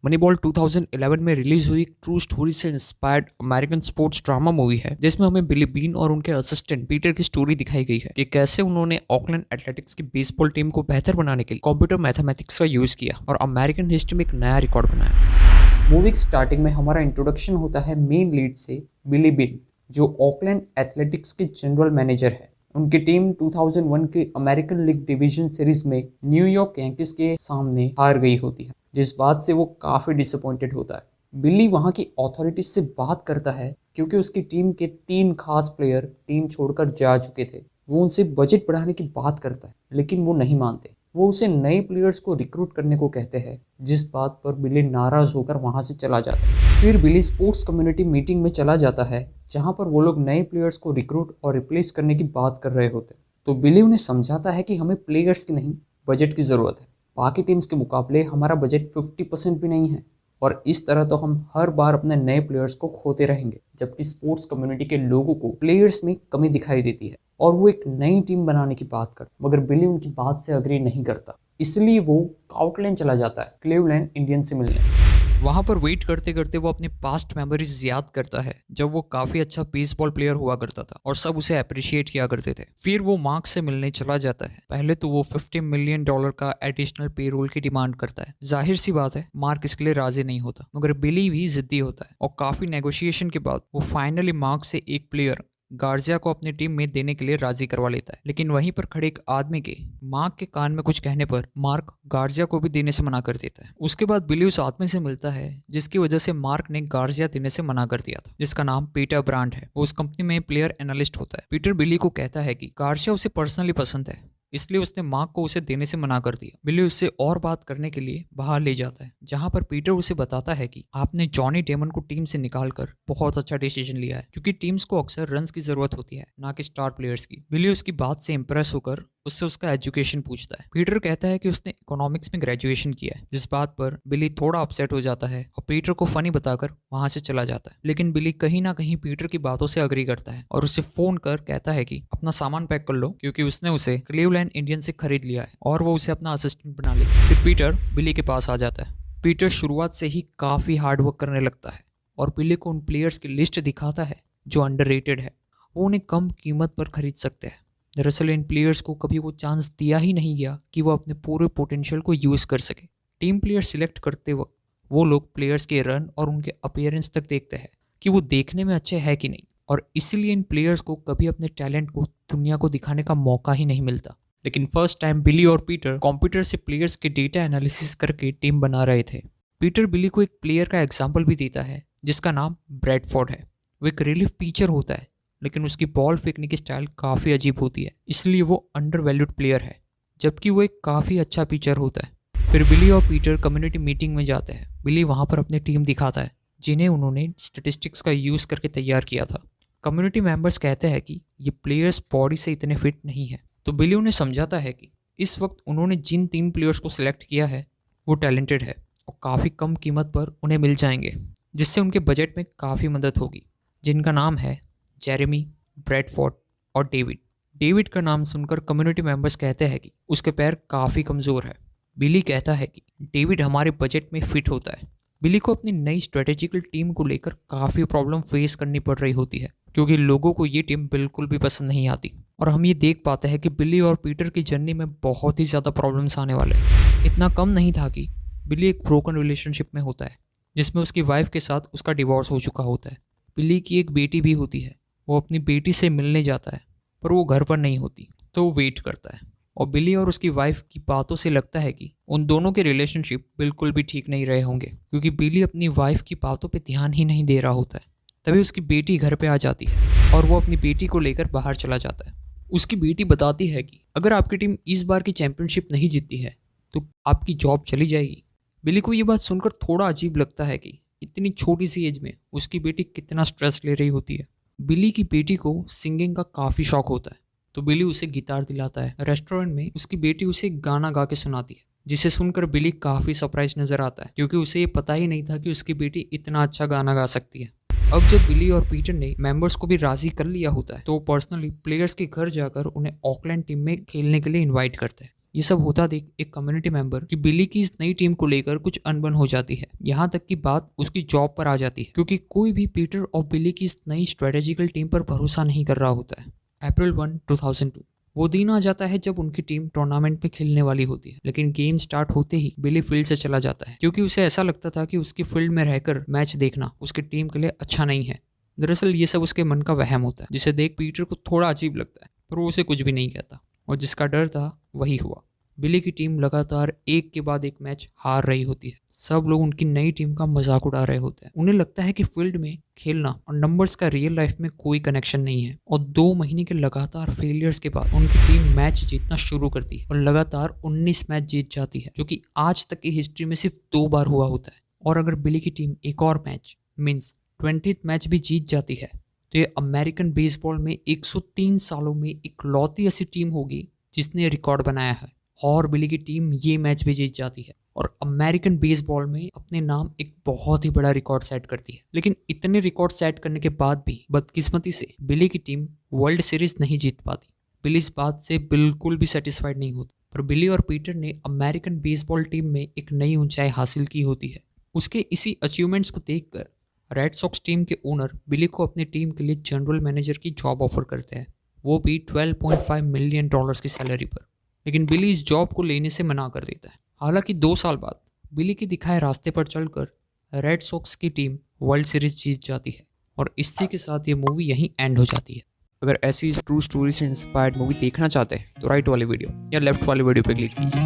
मनीबॉल 2011 में रिलीज हुई true story से inspired American sports drama movie है, जिसमें हमें बिली बीन और उनके असिस्टेंट पीटर की स्टोरी दिखाई गई है कि कैसे उन्होंने ऑकलैंड एथलेटिक्स की बेसबॉल टीम को बेहतर बनाने के लिए कंप्यूटर मैथमेटिक्स का यूज किया और अमेरिकन हिस्ट्री में एक नया रिकॉर्ड बनाया। मूवी की स्टार्टिंग में हमारा इंट्रोडक्शन होता है मेन लीड से बिली बीन, जो ऑकलैंड एथलेटिक्स के जनरल मैनेजर है। उनकी टीम 2001 के अमेरिकन लीग डिवीजन सीरीज में न्यूयॉर्क यांकीज के सामने हार गई होती है, जिस बात से वो काफ़ी डिसअपॉइंटेड होता है। बिली वहाँ की अथॉरिटीज से बात करता है क्योंकि उसकी टीम के 3 खास प्लेयर टीम छोड़कर जा चुके थे। वो उनसे बजट बढ़ाने की बात करता है, लेकिन वो नहीं मानते। वो उसे नए प्लेयर्स को रिक्रूट करने को कहते हैं, जिस बात पर बिली नाराज होकर वहाँ से चला जाता है। फिर बिली स्पोर्ट्स कम्युनिटी मीटिंग में चला जाता है, जहाँ पर वो लोग नए प्लेयर्स को रिक्रूट और रिप्लेस करने की बात कर रहे होते। तो बिली उन्हें समझाता है कि हमें प्लेयर्स की नहीं, बजट की ज़रूरत है। बाकी टीम्स के मुकाबले हमारा बजट 50% भी नहीं है, और इस तरह तो हम हर बार अपने नए प्लेयर्स को खोते रहेंगे। जबकि स्पोर्ट्स कम्युनिटी के लोगों को प्लेयर्स में कमी दिखाई देती है और वो एक नई टीम बनाने की बात करता, मगर बिली उनकी बात से अग्री नहीं करता। इसलिए वो आउटलैंड चला जाता है क्लीवलैंड इंडियंस से मिलने। वहाँ पर वेट करते करते वो अपनी पास्ट मेमोरीज याद करता है, जब वो काफी अच्छा बेसबॉल प्लेयर हुआ करता था और सब उसे अप्रिशिएट किया करते थे। फिर वो मार्क से मिलने चला जाता है। पहले तो वो $50 मिलियन का एडिशनल पेरोल की डिमांड करता है। जाहिर सी बात है, मार्क इसके लिए राजी नहीं होता, मगर बिली भी जिद्दी होता है और काफी नेगोशिएशन के बाद वो फाइनली मार्क से एक प्लेयर गार्जिया को अपनी टीम में देने के लिए राजी करवा लेता है। लेकिन वहीं पर खड़े एक आदमी के मार्क के कान में कुछ कहने पर मार्क गार्जिया को भी देने से मना कर देता है। उसके बाद बिली उस आदमी से मिलता है जिसकी वजह से मार्क ने गार्जिया देने से मना कर दिया था, जिसका नाम पीटर ब्रांड है। वो उस कंपनी में प्लेयर एनालिस्ट होता है। पीटर बिली को कहता है कि गार्जिया उसे पर्सनली पसंद है, इसलिए उसने मार्क को उसे देने से मना कर दिया। बिली उससे और बात करने के लिए बाहर ले जाता है, जहां पर पीटर उसे बताता है कि आपने जॉनी डेमन को टीम से निकालकर बहुत अच्छा डिसीजन लिया है, क्योंकि टीम्स को अक्सर रन्स की जरूरत होती है, ना कि स्टार प्लेयर्स की। बिली उसकी बात से इंप्रेस होकर उससे उसका एजुकेशन पूछता है। पीटर कहता है कि उसने इकोनॉमिक्स में ग्रेजुएशन किया है, जिस बात पर बिली थोड़ा अपसेट हो जाता है और पीटर को फनी बताकर वहां से चला जाता है। लेकिन बिली कहीं ना कहीं पीटर की बातों से अग्री करता है और उसे फोन कर कहता है कि अपना सामान पैक कर लो, क्योंकि उसने उसे क्लीवलैंड इंडियन से खरीद लिया है और वो उसे अपना असिस्टेंट बना लेता है। फिर पीटर बिली के पास आ जाता है। पीटर शुरुआत से ही काफी हार्डवर्क करने लगता है और बिली को उन प्लेयर्स की लिस्ट दिखाता है जो अंडररेटेड है, वो उन्हें कम कीमत पर खरीद सकते हैं। दरअसल इन प्लेयर्स को कभी वो चांस दिया ही नहीं गया कि वो अपने पूरे पोटेंशियल को यूज़ कर सके। टीम प्लेयर सिलेक्ट करते वक्त वो लोग प्लेयर्स के रन और उनके अपीयरेंस तक देखते हैं कि वो देखने में अच्छे है कि नहीं, और इसीलिए इन प्लेयर्स को कभी अपने टैलेंट को दुनिया को दिखाने का मौका ही नहीं मिलता। लेकिन फर्स्ट टाइम बिली और पीटर कंप्यूटर से प्लेयर्स के डेटा एनालिसिस करके टीम बना रहे थे। पीटर बिली को एक प्लेयर का एग्जाम्पल भी देता है जिसका नाम ब्रैडफोर्ड है। वो एक रिलीफ पिचर होता है, लेकिन उसकी बॉल फेंकने की स्टाइल काफ़ी अजीब होती है, इसलिए वो अंडर वैल्यूड प्लेयर है, जबकि वो एक काफ़ी अच्छा पिचर होता है। फिर बिली और पीटर कम्युनिटी मीटिंग में जाते हैं। बिली वहाँ पर अपनी टीम दिखाता है, जिन्हें उन्होंने स्टेटिस्टिक्स का यूज़ करके तैयार किया था। कम्युनिटी मेंबर्स कहते हैं कि ये प्लेयर्स बॉडी से इतने फिट नहीं है, तो बिली उन्हें समझाता है कि इस वक्त उन्होंने जिन 3 प्लेयर्स को सिलेक्ट किया है वो टैलेंटेड है और काफ़ी कम कीमत पर उन्हें मिल जाएंगे, जिससे उनके बजट में काफ़ी मदद होगी, जिनका नाम है जेरेमी, ब्रैडफोर्ड और डेविड। डेविड का नाम सुनकर कम्युनिटी मेंबर्स कहते हैं कि उसके पैर काफ़ी कमज़ोर है। बिली कहता है कि डेविड हमारे बजट में फिट होता है। बिली को अपनी नई स्ट्रेटेजिकल टीम को लेकर काफ़ी प्रॉब्लम फेस करनी पड़ रही होती है, क्योंकि लोगों को ये टीम बिल्कुल भी पसंद नहीं आती। और हम ये देख पाते हैं कि बिली और पीटर की जर्नी में बहुत ही ज़्यादा प्रॉब्लम्स आने वाले हैं। इतना कम नहीं था कि बिली एक ब्रोकन रिलेशनशिप में होता है, जिसमें उसकी वाइफ के साथ उसका डिवोर्स हो चुका होता है। बिली की एक बेटी भी होती है। वो अपनी बेटी से मिलने जाता है, पर वो घर पर नहीं होती, तो वो वेट करता है। और बिली और उसकी वाइफ की बातों से लगता है कि उन दोनों के रिलेशनशिप बिल्कुल भी ठीक नहीं रहे होंगे, क्योंकि बिली अपनी वाइफ की बातों पे ध्यान ही नहीं दे रहा होता है। तभी उसकी बेटी घर पे आ जाती है और वो अपनी बेटी को लेकर बाहर चला जाता है। उसकी बेटी बताती है कि अगर आपकी टीम इस बार की चैंपियनशिप नहीं जीतती है तो आपकी जॉब चली जाएगी। बिली को ये बात सुनकर थोड़ा अजीब लगता है कि इतनी छोटी सी एज में उसकी बेटी कितना स्ट्रेस ले रही होती है। बिली की बेटी को सिंगिंग का काफ़ी शौक होता है, तो बिली उसे गिटार दिलाता है। रेस्टोरेंट में उसकी बेटी उसे गाना गा के सुनाती है, जिसे सुनकर बिली काफ़ी सरप्राइज नजर आता है, क्योंकि उसे ये पता ही नहीं था कि उसकी बेटी इतना अच्छा गाना गा सकती है। अब जब बिली और पीटर ने मेंबर्स को भी राजी कर लिया होता है, तो वो पर्सनली प्लेयर्स के घर जाकर उन्हें ऑकलैंड टीम में खेलने के लिए इन्वाइट करते हैं। ये सब होता देख एक कम्युनिटी मेंबर की बिली की इस नई टीम को लेकर कुछ अनबन हो जाती है। यहाँ तक कि बात उसकी जॉब पर आ जाती है, क्योंकि कोई भी पीटर और बिली की इस नई स्ट्रेटेजिकल टीम पर भरोसा नहीं कर रहा होता है। अप्रैल 1, 2002 वो दिन आ जाता है जब उनकी टीम टूर्नामेंट में खेलने वाली होती है, लेकिन गेम स्टार्ट होते ही बिली फील्ड से चला जाता है, क्योंकि उसे ऐसा लगता था कि उसकी फील्ड में रहकर मैच देखना उसकी टीम के लिए अच्छा नहीं है। दरअसल ये सब उसके मन का वहम होता है, जिसे देख पीटर को थोड़ा अजीब लगता है, पर वो उसे कुछ भी नहीं कहता, और जिसका डर था वही हुआ। बिली की टीम लगातार एक के बाद एक मैच हार रही होती है। सब लोग उनकी नई टीम का मजाक उड़ा रहे होते हैं। उन्हें लगता है कि फील्ड में खेलना और नंबर्स का रियल लाइफ में कोई कनेक्शन नहीं है। और 2 महीने के लगातार फेलियर्स के बाद उनकी टीम मैच जीतना शुरू करती है और लगातार 19 मैच जीत जाती है, जो कि आज तक की हिस्ट्री में सिर्फ 2 बार हुआ होता है। और अगर बिली की टीम एक और मैच मीन्स 20th मैच भी जीत जाती है, तो ये अमेरिकन बेसबॉल में 103 सालों में इकलौती ऐसी टीम होगी जिसने रिकॉर्ड बनाया है। और बिली की टीम ये मैच भी जीत जाती है और अमेरिकन बेसबॉल में अपने नाम एक बहुत ही बड़ा रिकॉर्ड सेट करती है। लेकिन इतने रिकॉर्ड सेट करने के बाद भी बदकिस्मती से बिली की टीम वर्ल्ड सीरीज नहीं जीत पाती। बिली इस बात से बिल्कुल भी सेटिस्फाइड नहीं होती, पर बिली और पीटर ने अमेरिकन बेसबॉल टीम में एक नई ऊंचाई हासिल की होती है। उसके इसी अचीवमेंट्स को देखकर रेड सॉक्स टीम के ओनर बिली को अपनी टीम के लिए जनरल मैनेजर की जॉब ऑफर करते हैं, वो भी $12.5 मिलियन की सैलरी पर। लेकिन बिली इस जॉब को लेने से मना कर देता है। हालांकि 2 साल बाद बिली के दिखाए रास्ते पर चलकर रेड सॉक्स की टीम वर्ल्ड सीरीज जीत जाती है और इसी के साथ ये मूवी यहीं एंड हो जाती है। अगर ऐसी ट्रू स्टोरी से इंस्पायर्ड मूवी देखना चाहते हैं तो राइट वाले वीडियो या लेफ्ट वाले वीडियो पे क्लिक कीजिए।